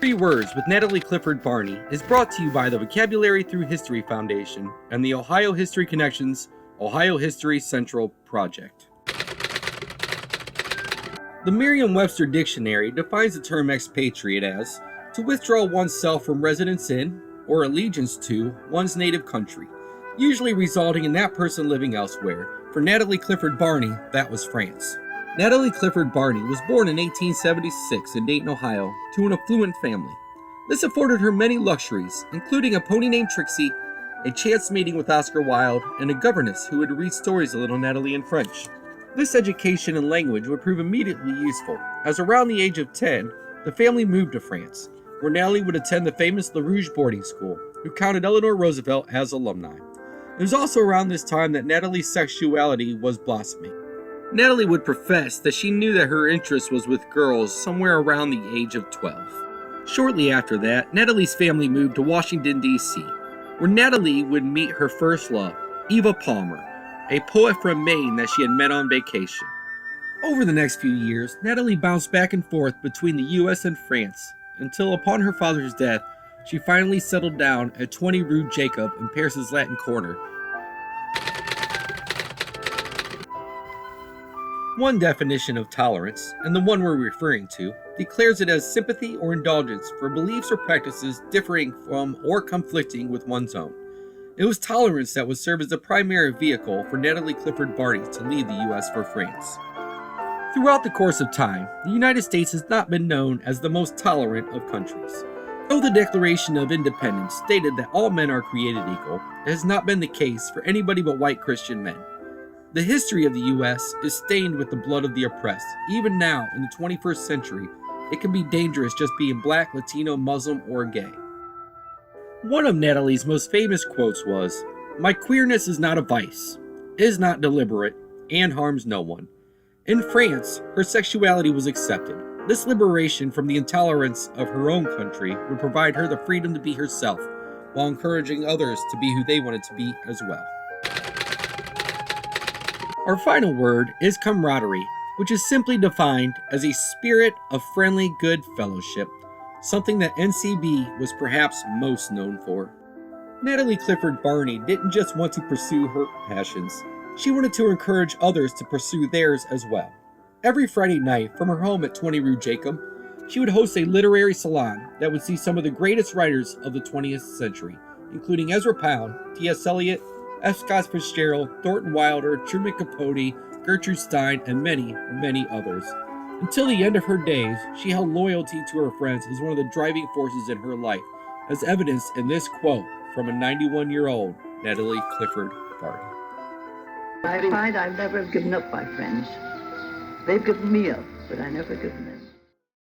Three Words with Natalie Clifford Barney is brought to you by the Vocabulary Through History Foundation and the Ohio History Connections Ohio History Central Project. The Merriam-Webster Dictionary defines the term expatriate as to withdraw oneself from residence in or allegiance to one's native country, usually resulting in that person living elsewhere. For Natalie Clifford Barney, that was France. Natalie Clifford Barney was born in 1876 in Dayton, Ohio, to an affluent family. This afforded her many luxuries, including a pony named Trixie, a chance meeting with Oscar Wilde, and a governess who would read stories to little Natalie in French. This education and language would prove immediately useful, as around the age of 10, the family moved to France, where Natalie would attend the famous Le Rouge boarding school, who counted Eleanor Roosevelt as alumni. It was also around this time that Natalie's sexuality was blossoming. Natalie would profess that she knew that her interest was with girls somewhere around the age of 12. Shortly after that, Natalie's family moved to Washington, D.C., where Natalie would meet her first love, Eva Palmer, a poet from Maine that she had met on vacation. Over the next few years, Natalie bounced back and forth between the U.S. and France, until upon her father's death, she finally settled down at 20 Rue Jacob in Paris's Latin Quarter. One definition of tolerance, and the one we're referring to, declares it as sympathy or indulgence for beliefs or practices differing from or conflicting with one's own. It was tolerance that would serve as the primary vehicle for Natalie Clifford Barney to leave the U.S. for France. Throughout the course of time, the United States has not been known as the most tolerant of countries. Though the Declaration of Independence stated that all men are created equal, it has not been the case for anybody but white Christian men. The history of the U.S. is stained with the blood of the oppressed. Even now, in the 21st century, it can be dangerous just being black, Latino, Muslim, or gay. One of Natalie's most famous quotes was, "My queerness is not a vice, is not deliberate, and harms no one." In France, her sexuality was accepted. This liberation from the intolerance of her own country would provide her the freedom to be herself, while encouraging others to be who they wanted to be as well. Our final word is camaraderie, which is simply defined as a spirit of friendly good fellowship, something that NCB was perhaps most known for. Natalie Clifford Barney didn't just want to pursue her passions, she wanted to encourage others to pursue theirs as well. Every Friday night, from her home at 20 Rue Jacob, she would host a literary salon that would see some of the greatest writers of the 20th century, including Ezra Pound, T.S. Eliot, F. Scott Fitzgerald, Thornton Wilder, Truman Capote, Gertrude Stein, and many, many others. Until the end of her days, she held loyalty to her friends as one of the driving forces in her life, as evidenced in this quote from a 91-year-old Natalie Clifford Barney. I find I've never given up my friends. They've given me up, but I never given them.